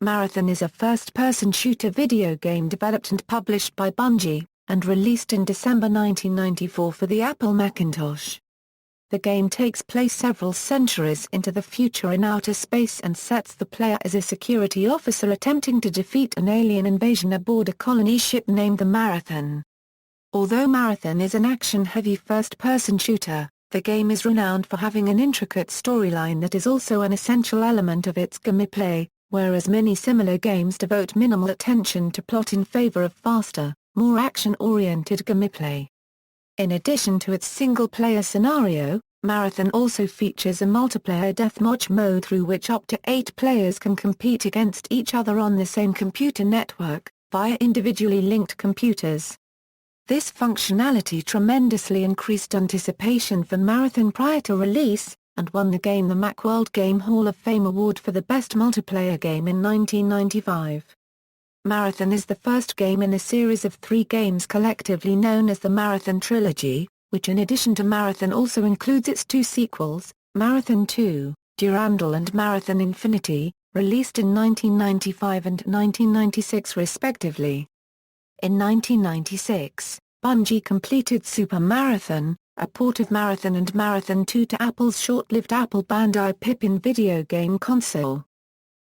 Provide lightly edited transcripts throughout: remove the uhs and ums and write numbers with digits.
Marathon is a first-person shooter video game developed and published by Bungie, and released in December 1994 for the Apple Macintosh. The game takes place several centuries into the future in outer space and sets the player as a security officer attempting to defeat an alien invasion aboard a colony ship named the Marathon. Although Marathon is an action-heavy first-person shooter, the game is renowned for having an intricate storyline that is also an essential element of its gameplay, whereas many similar games devote minimal attention to plot in favor of faster, more action-oriented gameplay. In addition to its single-player scenario, Marathon also features a multiplayer deathmatch mode through which up to 8 players can compete against each other on the same computer network, via individually linked computers. This functionality tremendously increased anticipation for Marathon prior to release, and won the game the Macworld Game Hall of Fame Award for the Best Multiplayer Game in 1995. Marathon is the first game in a series of 3 games collectively known as the Marathon Trilogy, which in addition to Marathon also includes its 2 sequels, Marathon 2, Durandal and Marathon Infinity, released in 1995 and 1996 respectively. In 1996, Bungie completed Super Marathon, a port of Marathon and Marathon 2 to Apple's short-lived Apple Bandai Pippin video game console.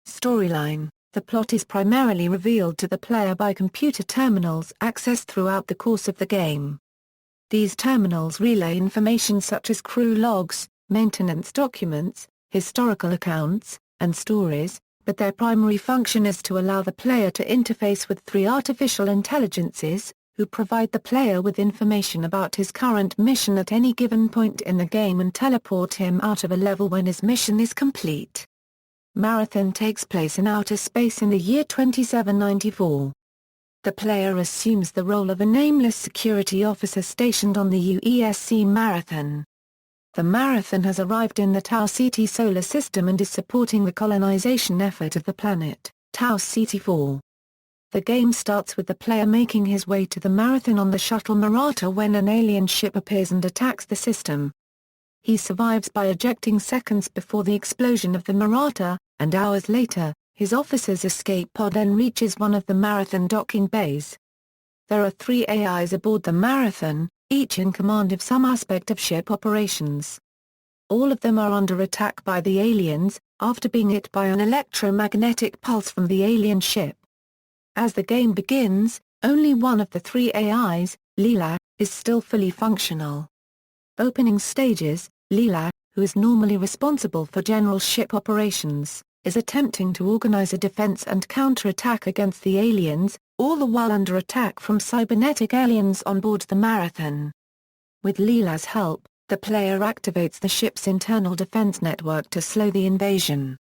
Storyline: the plot is primarily revealed to the player by computer terminals accessed throughout the course of the game. These terminals relay information such as crew logs, maintenance documents, historical accounts, and stories, but their primary function is to allow the player to interface with 3 artificial intelligences, who provide the player with information about his current mission at any given point in the game and teleport him out of a level when his mission is complete. Marathon takes place in outer space in the year 2794. The player assumes the role of a nameless security officer stationed on the UESC Marathon. The Marathon has arrived in the Tau Ceti solar system and is supporting the colonization effort of the planet, Tau Ceti 4. The game starts with the player making his way to the Marathon on the shuttle Marata when an alien ship appears and attacks the system. He survives by ejecting seconds before the explosion of the Marata, and hours later, his officer's escape pod then reaches one of the Marathon docking bays. There are 3 AIs aboard the Marathon, each in command of some aspect of ship operations. All of them are under attack by the aliens, after being hit by an electromagnetic pulse from the alien ship. As the game begins, only one of the 3 AIs, Leela, is still fully functional. Opening stages, Leela, who is normally responsible for general ship operations, is attempting to organize a defense and counterattack against the aliens, all the while under attack from cybernetic aliens on board the Marathon. With Leela's help, the player activates the ship's internal defense network to slow the invasion.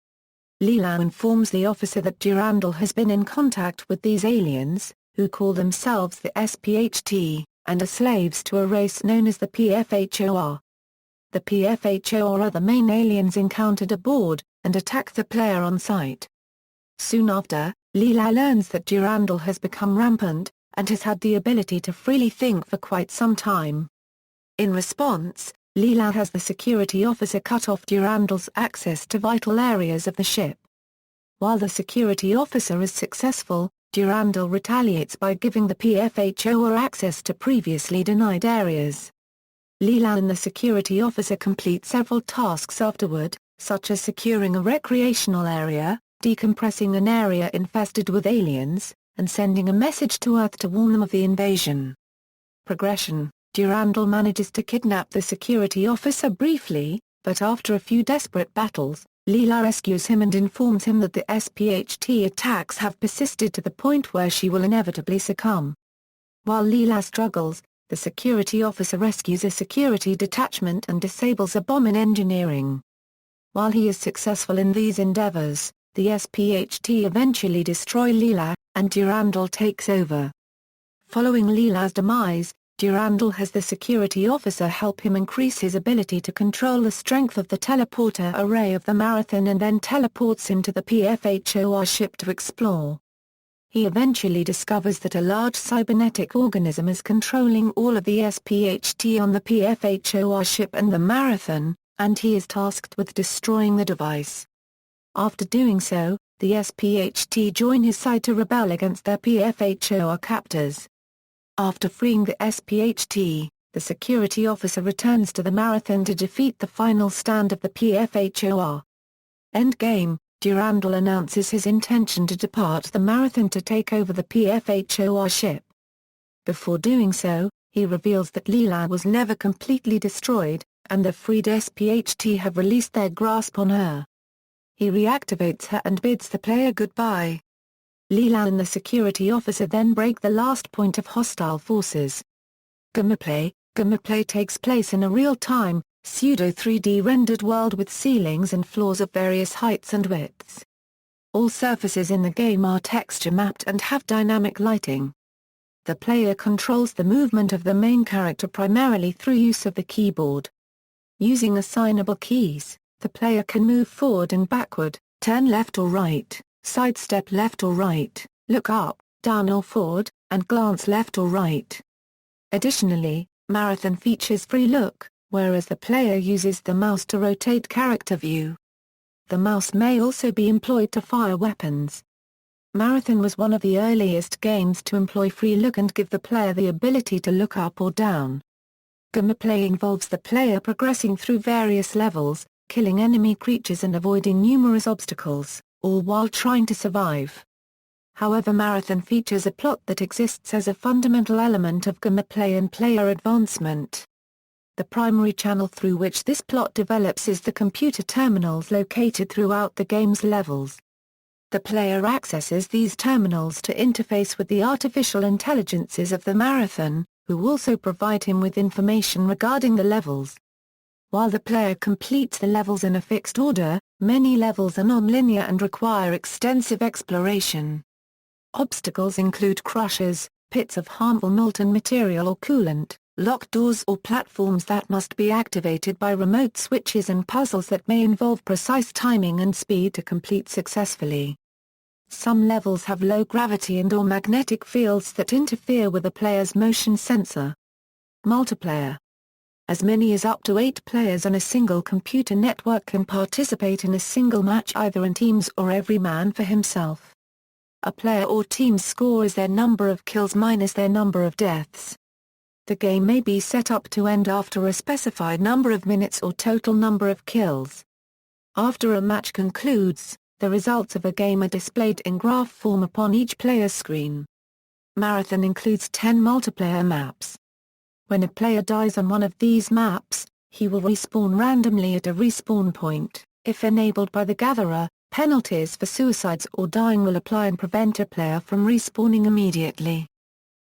Leela informs the officer that Durandal has been in contact with these aliens, who call themselves the SPHT, and are slaves to a race known as the PFHOR. The PFHOR are the main aliens encountered aboard, and attack the player on sight. Soon after, Leela learns that Durandal has become rampant, and has had the ability to freely think for quite some time. In response, Leela has the security officer cut off Durandal's access to vital areas of the ship. While the security officer is successful, Durandal retaliates by giving the PFHOR access to previously denied areas. Leela and the security officer complete several tasks afterward, such as securing a recreational area, decompressing an area infested with aliens, and sending a message to Earth to warn them of the invasion. Progression: Durandal manages to kidnap the security officer briefly, but after a few desperate battles, Leela rescues him and informs him that the SPHT attacks have persisted to the point where she will inevitably succumb. While Leela struggles, the security officer rescues a security detachment and disables a bomb in engineering. While he is successful in these endeavors, the SPHT eventually destroy Leela, and Durandal takes over. Following Leela's demise, Durandal has the security officer help him increase his ability to control the strength of the teleporter array of the Marathon and then teleports him to the PFHOR ship to explore. He eventually discovers that a large cybernetic organism is controlling all of the SPHT on the PFHOR ship and the Marathon, and he is tasked with destroying the device. After doing so, the SPHT join his side to rebel against their PFHOR captors. After freeing the SPHT, the security officer returns to the Marathon to defeat the final stand of the PFHOR. Endgame, Durandal announces his intention to depart the Marathon to take over the PFHOR ship. Before doing so, he reveals that Leela was never completely destroyed, and the freed SPHT have released their grasp on her. He reactivates her and bids the player goodbye. Leela and the security officer then break the last point of hostile forces. Gameplay takes place in a real-time, pseudo-3D rendered world with ceilings and floors of various heights and widths. All surfaces in the game are texture-mapped and have dynamic lighting. The player controls the movement of the main character primarily through use of the keyboard. Using assignable keys, the player can move forward and backward, turn left or right, sidestep left or right, look up, down or forward, and glance left or right. Additionally, Marathon features free look, whereas the player uses the mouse to rotate character view. The mouse may also be employed to fire weapons. Marathon was one of the earliest games to employ free look and give the player the ability to look up or down. Gameplay involves the player progressing through various levels, killing enemy creatures and avoiding numerous obstacles, all while trying to survive. However, Marathon features a plot that exists as a fundamental element of gameplay and player advancement. The primary channel through which this plot develops is the computer terminals located throughout the game's levels. The player accesses these terminals to interface with the artificial intelligences of the Marathon, who also provide him with information regarding the levels. While the player completes the levels in a fixed order, many levels are non-linear and require extensive exploration. Obstacles include crushers, pits of harmful molten material or coolant, locked doors or platforms that must be activated by remote switches, and puzzles that may involve precise timing and speed to complete successfully. Some levels have low gravity and/or magnetic fields that interfere with the player's motion sensor. Multiplayer. As many as up to 8 players on a single computer network can participate in a single match, either in teams or every man for himself. A player or team's score is their number of kills minus their number of deaths. The game may be set up to end after a specified number of minutes or total number of kills. After a match concludes, the results of a game are displayed in graph form upon each player's screen. Marathon includes 10 multiplayer maps. When a player dies on one of these maps, he will respawn randomly at a respawn point. If enabled by the Gatherer, penalties for suicides or dying will apply and prevent a player from respawning immediately.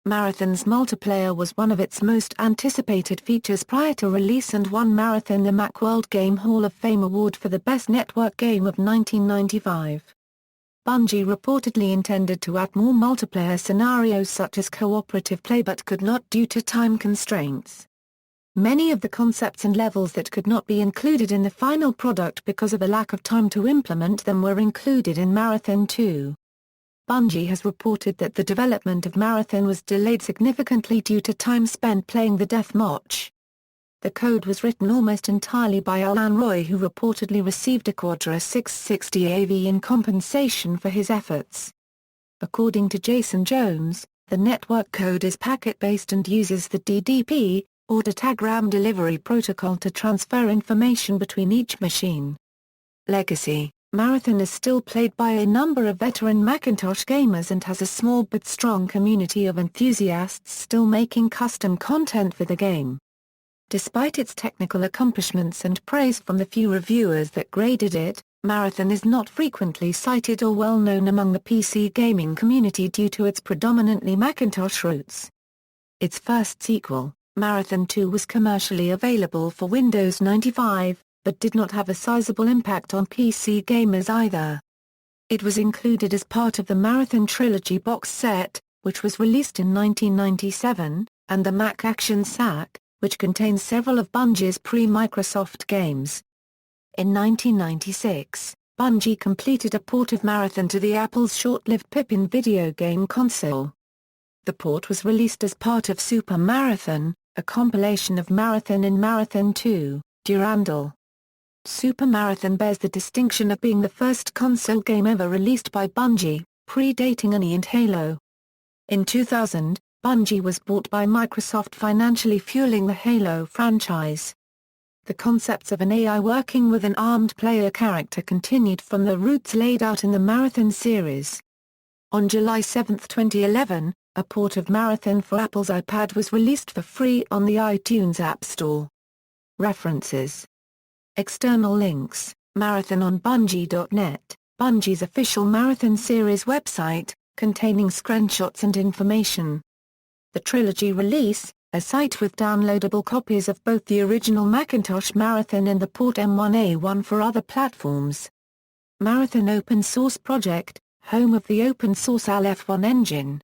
Marathon's multiplayer was one of its most anticipated features prior to release and won Marathon the Macworld Game Hall of Fame Award for the Best Network Game of 1995. Bungie reportedly intended to add more multiplayer scenarios such as cooperative play but could not due to time constraints. Many of the concepts and levels that could not be included in the final product because of a lack of time to implement them were included in Marathon 2. Bungie has reported that the development of Marathon was delayed significantly due to time spent playing the deathmatch. The code was written almost entirely by Alan Roy, who reportedly received a Quadra 660 AV in compensation for his efforts. According to Jason Jones, the network code is packet-based and uses the DDP, or datagram delivery protocol, to transfer information between each machine. Legacy. Marathon is still played by a number of veteran Macintosh gamers and has a small but strong community of enthusiasts still making custom content for the game. Despite its technical accomplishments and praise from the few reviewers that graded it, Marathon is not frequently cited or well known among the PC gaming community due to its predominantly Macintosh roots. Its first sequel, Marathon 2, was commercially available for Windows 95, but did not have a sizable impact on PC gamers either. It was included as part of the Marathon Trilogy box set, which was released in 1997, and the Mac Action Sack, which contains several of Bungie's pre-Microsoft games. In 1996, Bungie completed a port of Marathon to the Apple's short-lived Pippin video game console. The port was released as part of Super Marathon, a compilation of Marathon and Marathon 2, Durandal. Super Marathon bears the distinction of being the first console game ever released by Bungie, predating any and Halo. In 2000, Bungie was bought by Microsoft, financially fueling the Halo franchise. The concepts of an AI working with an armed player character continued from the roots laid out in the Marathon series. On July 7, 2011, a port of Marathon for Apple's iPad was released for free on the iTunes App Store. References. External links: Marathon on Bungie.net, Bungie's official Marathon series website, containing screenshots and information. The Trilogy Release, a site with downloadable copies of both the original Macintosh Marathon and the port M1A1 for other platforms. Marathon Open Source Project, home of the open source Aleph 1 engine.